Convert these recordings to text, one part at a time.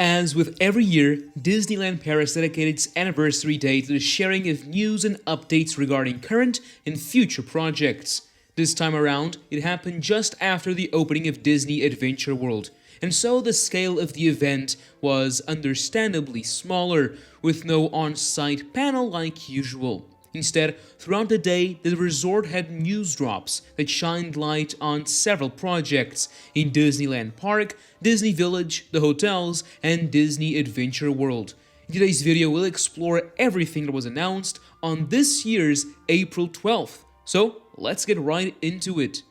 As with every year, Disneyland Paris dedicated its anniversary day to the sharing of news and updates regarding current and future projects. This time around, it happened just after the opening of Disney Adventure World, and so the scale of the event was understandably smaller, with no on-site panel like usual. Instead, throughout the day, the resort had news drops that shined light on several projects in Disneyland Park, Disney Village, the hotels, and Disney Adventure World. In today's video, we'll explore everything that was announced on this year's April 12th. So, let's get right into it.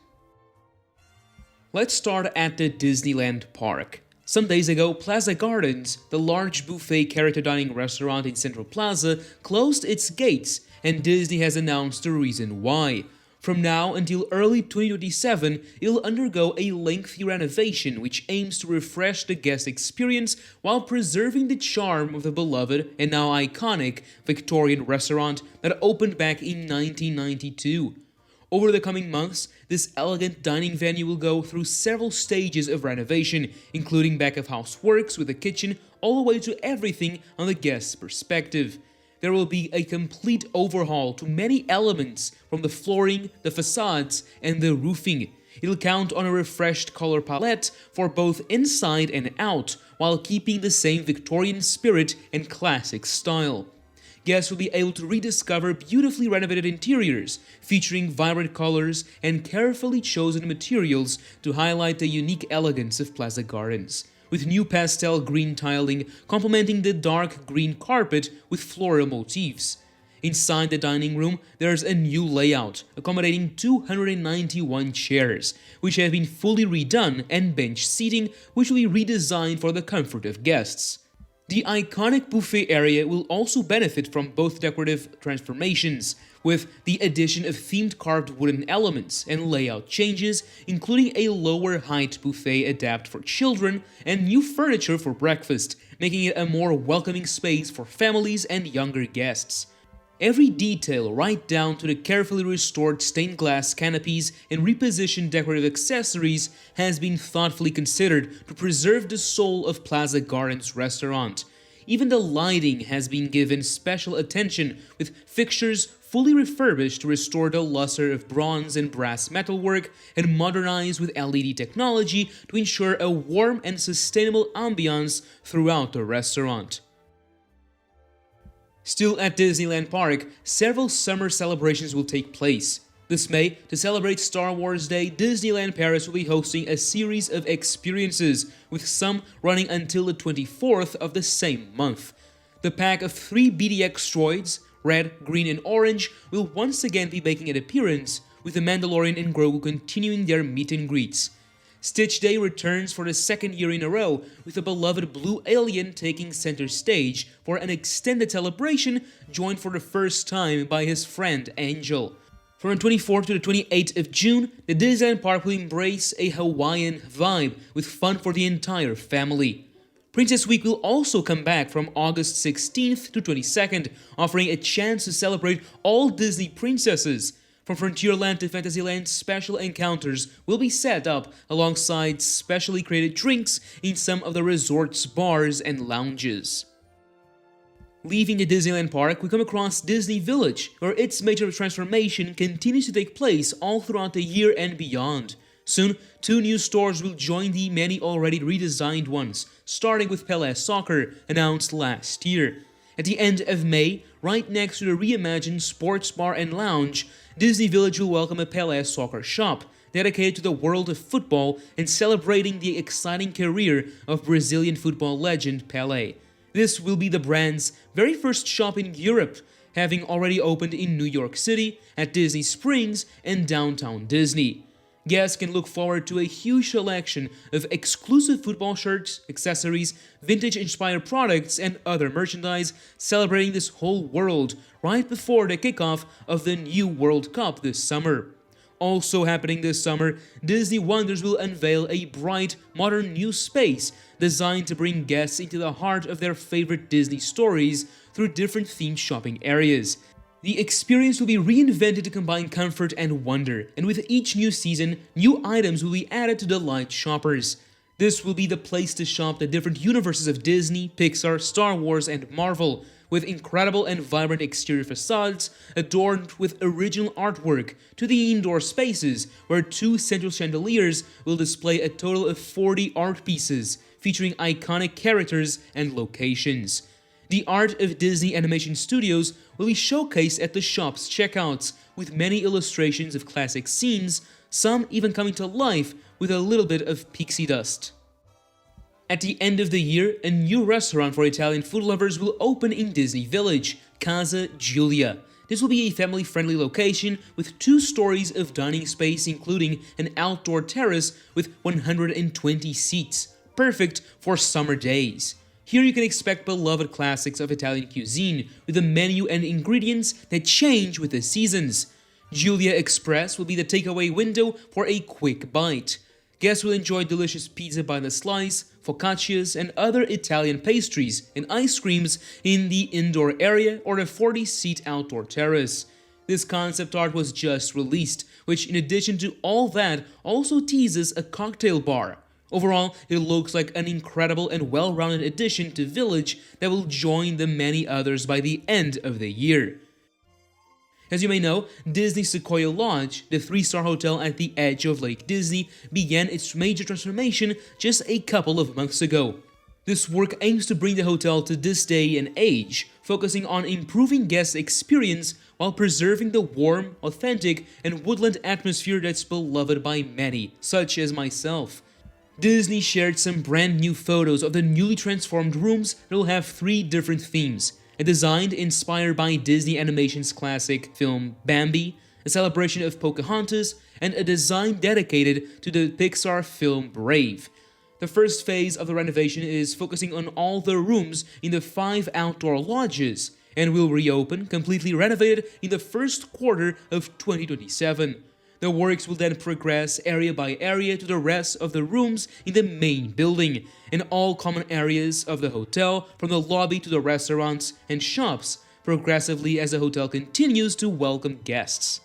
Let's start at the Disneyland Park. Some days ago, Plaza Gardens, the large buffet character dining restaurant in Central Plaza, closed its gates, and Disney has announced the reason why. From now until early 2027, it'll undergo a lengthy renovation which aims to refresh the guest experience while preserving the charm of the beloved and now iconic Victorian restaurant that opened back in 1992. Over the coming months, this elegant dining venue will go through several stages of renovation, including back-of-house works with the kitchen all the way to everything on the guest's perspective. There will be a complete overhaul to many elements, from the flooring, the facades, and the roofing. It'll count on a refreshed color palette for both inside and out, while keeping the same Victorian spirit and classic style. Guests will be able to rediscover beautifully renovated interiors, featuring vibrant colors and carefully chosen materials to highlight the unique elegance of Plaza Gardens, with new pastel green tiling complementing the dark green carpet with floral motifs. Inside the dining room, there's a new layout, accommodating 291 chairs, which have been fully redone, and bench seating, which will be redesigned for the comfort of guests. The iconic buffet area will also benefit from both decorative transformations, with the addition of themed carved wooden elements and layout changes, including a lower height buffet adapted for children and new furniture for breakfast, making it a more welcoming space for families and younger guests. Every detail, right down to the carefully restored stained glass canopies and repositioned decorative accessories, has been thoughtfully considered to preserve the soul of Plaza Gardens restaurant. Even the lighting has been given special attention, with fixtures fully refurbished to restore the luster of bronze and brass metalwork and modernized with LED technology to ensure a warm and sustainable ambiance throughout the restaurant. Still at Disneyland Park, several summer celebrations will take place. This May, to celebrate Star Wars Day, Disneyland Paris will be hosting a series of experiences, with some running until the 24th of the same month. The pack of 3 BDX droids, red, green, and orange, will once again be making an appearance, with the Mandalorian and Grogu continuing their meet and greets. Stitch Day returns for the second year in a row, with the beloved blue alien taking center stage for an extended celebration, joined for the first time by his friend Angel. From the 24th to the 28th of June, the Disneyland Park will embrace a Hawaiian vibe with fun for the entire family. Princess Week will also come back from August 16th to 22nd, offering a chance to celebrate all Disney princesses. From Frontierland to Fantasyland, special encounters will be set up alongside specially created drinks in some of the resort's bars and lounges. Leaving the Disneyland Park, we come across Disney Village, where its major transformation continues to take place all throughout the year and beyond. Soon, 2 new stores will join the many already redesigned ones, starting with Pelé Soccer, announced last year. At the end of May, right next to the reimagined sports bar and lounge, Disney Village will welcome a Pelé Soccer shop, dedicated to the world of football and celebrating the exciting career of Brazilian football legend Pelé. This will be the brand's very first shop in Europe, having already opened in New York City, at Disney Springs, and downtown Disney. Guests can look forward to a huge selection of exclusive football shirts, accessories, vintage-inspired products, and other merchandise celebrating this whole world right before the kickoff of the new World Cup this summer. Also happening this summer, Disney Wonders will unveil a bright, modern new space designed to bring guests into the heart of their favorite Disney stories through different themed shopping areas. The experience will be reinvented to combine comfort and wonder, and with each new season, new items will be added to delight shoppers. This will be the place to shop the different universes of Disney, Pixar, Star Wars, and Marvel, with incredible and vibrant exterior facades adorned with original artwork, to the indoor spaces where 2 central chandeliers will display a total of 40 art pieces featuring iconic characters and locations. The art of Disney Animation Studios will be showcased at the shop's checkouts, with many illustrations of classic scenes, some even coming to life with a little bit of pixie dust. At the end of the year, a new restaurant for Italian food lovers will open in Disney Village, Casa Giulia. This will be a family-friendly location with 2 stories of dining space, including an outdoor terrace with 120 seats, perfect for summer days. Here you can expect beloved classics of Italian cuisine, with a menu and ingredients that change with the seasons. Giulia Express will be the takeaway window for a quick bite. Guests will enjoy delicious pizza by the slice, focaccias, and other Italian pastries and ice creams in the indoor area or the 40-seat outdoor terrace. This concept art was just released, which in addition to all that also teases a cocktail bar. Overall, it looks like an incredible and well-rounded addition to Village that will join the many others by the end of the year. As you may know, Disney Sequoia Lodge, the 3-star hotel at the edge of Lake Disney, began its major transformation just a couple of months ago. This work aims to bring the hotel to this day and age, focusing on improving guest experience while preserving the warm, authentic, and woodland atmosphere that's beloved by many, such as myself. Disney shared some brand new photos of the newly transformed rooms that will have 3 different themes: a design inspired by Disney Animation's classic film Bambi, a celebration of Pocahontas, and a design dedicated to the Pixar film Brave. The first phase of the renovation is focusing on all the rooms in the 5 outdoor lodges, and will reopen completely renovated in the first quarter of 2027. The works will then progress area by area to the rest of the rooms in the main building, and all common areas of the hotel, from the lobby to the restaurants and shops, progressively as the hotel continues to welcome guests.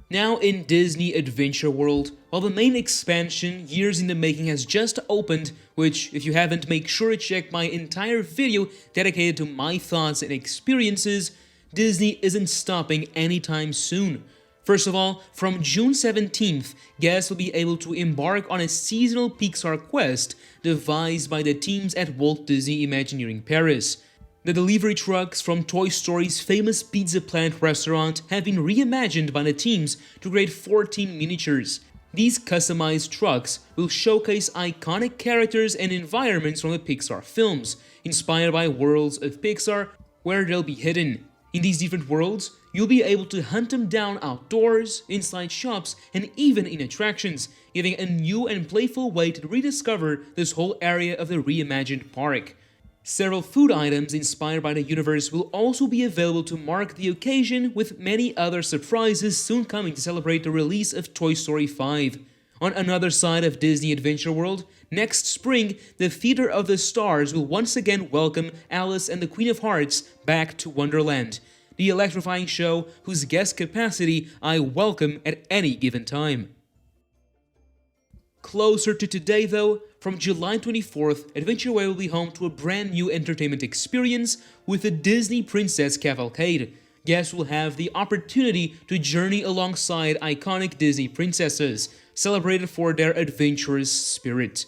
Now in Disney Adventure World, while the main expansion, years in the making, has just opened, which if you haven't, make sure to check my entire video dedicated to my thoughts and experiences, Disney isn't stopping anytime soon. First of all, from June 17th, guests will be able to embark on a seasonal Pixar quest devised by the teams at Walt Disney Imagineering Paris. The delivery trucks from Toy Story's famous Pizza Planet restaurant have been reimagined by the teams to create 14 miniatures. These customized trucks will showcase iconic characters and environments from the Pixar films, inspired by worlds of Pixar where they'll be hidden. In these different worlds, you'll be able to hunt them down outdoors, inside shops, and even in attractions, giving a new and playful way to rediscover this whole area of the reimagined park. Several food items inspired by the universe will also be available to mark the occasion, with many other surprises soon coming to celebrate the release of Toy Story 5. On another side of Disney Adventure World, next spring, the Theater of the Stars will once again welcome Alice and the Queen of Hearts back to Wonderland, the electrifying show whose guest capacity I welcome at any given time. Closer to today though, from July 24th, Adventure Way will be home to a brand new entertainment experience with the Disney Princess Cavalcade. Guests will have the opportunity to journey alongside iconic Disney princesses, celebrated for their adventurous spirit.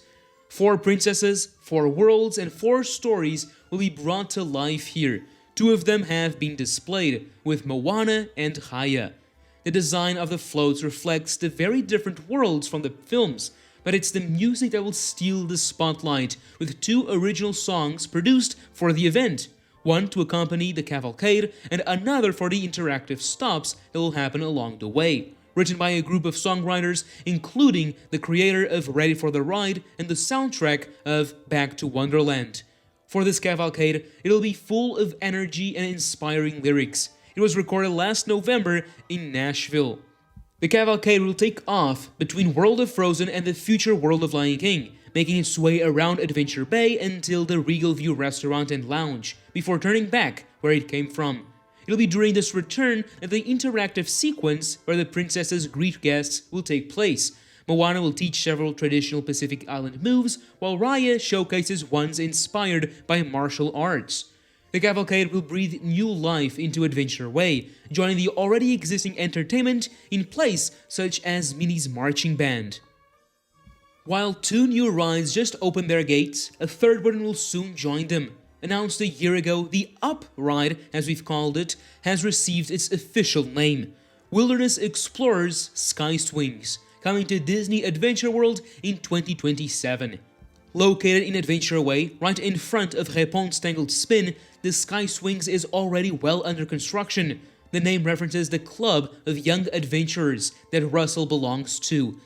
4 princesses, 4 worlds, and 4 stories will be brought to life here. 2 of them have been displayed, with Moana and Raya. The design of the floats reflects the very different worlds from the films, but it's the music that will steal the spotlight, with 2 original songs produced for the event. One to accompany the cavalcade, and another for the interactive stops that will happen along the way. Written by a group of songwriters, including the creator of Ready for the Ride and the soundtrack of Back to Wonderland. For this cavalcade, it'll be full of energy and inspiring lyrics. It was recorded last November in Nashville. The cavalcade will take off between World of Frozen and the future World of Lion King, making its way around Adventure Bay until the Regal View restaurant and lounge, before turning back where it came from. It'll be during this return that the interactive sequence where the princesses greet guests will take place, Moana will teach several traditional Pacific Island moves, while Raya showcases ones inspired by martial arts. The cavalcade will breathe new life into Adventure Way, joining the already existing entertainment in place such as Minnie's marching band. While 2 new rides just opened their gates, a third one will soon join them. Announced a year ago, the Up ride, as we've called it, has received its official name: Wilderness Explorers Sky Swings, coming to Disney Adventure World in 2027. Located in Adventure Way, right in front of Réponse Tangled Spin, the Sky Swings is already well under construction. The name references the club of young adventurers that Russell belongs to.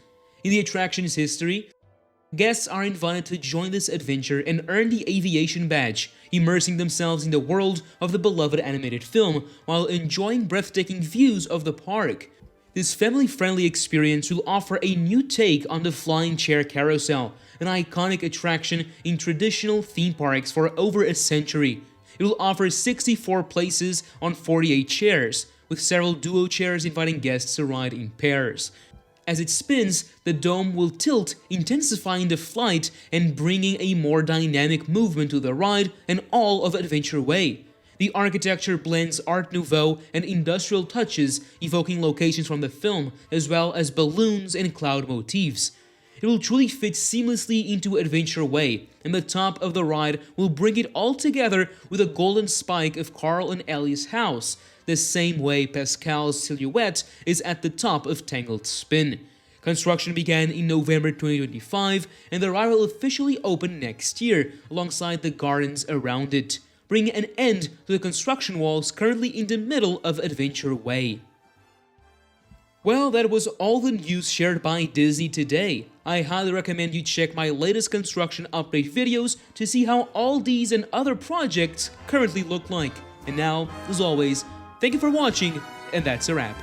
In the attraction's history, guests are invited to join this adventure and earn the aviation badge, immersing themselves in the world of the beloved animated film while enjoying breathtaking views of the park. This family-friendly experience will offer a new take on the Flying Chair Carousel, an iconic attraction in traditional theme parks for over a century. It will offer 64 places on 48 chairs, with several duo chairs inviting guests to ride in pairs. As it spins, the dome will tilt, intensifying the flight and bringing a more dynamic movement to the ride and all of Adventure Way. The architecture blends Art Nouveau and industrial touches, evoking locations from the film, as well as balloons and cloud motifs. It will truly fit seamlessly into Adventure Way, and the top of the ride will bring it all together with a golden spike of Carl and Ellie's house, the same way Pascal's silhouette is at the top of Tangled Spin. Construction began in November 2025, and the ride will officially open next year, alongside the gardens around it, bringing an end to the construction walls currently in the middle of Adventure Way. Well, that was all the news shared by Disney today. I highly recommend you check my latest construction update videos to see how all these and other projects currently look like. And now, as always, thank you for watching, and that's a wrap.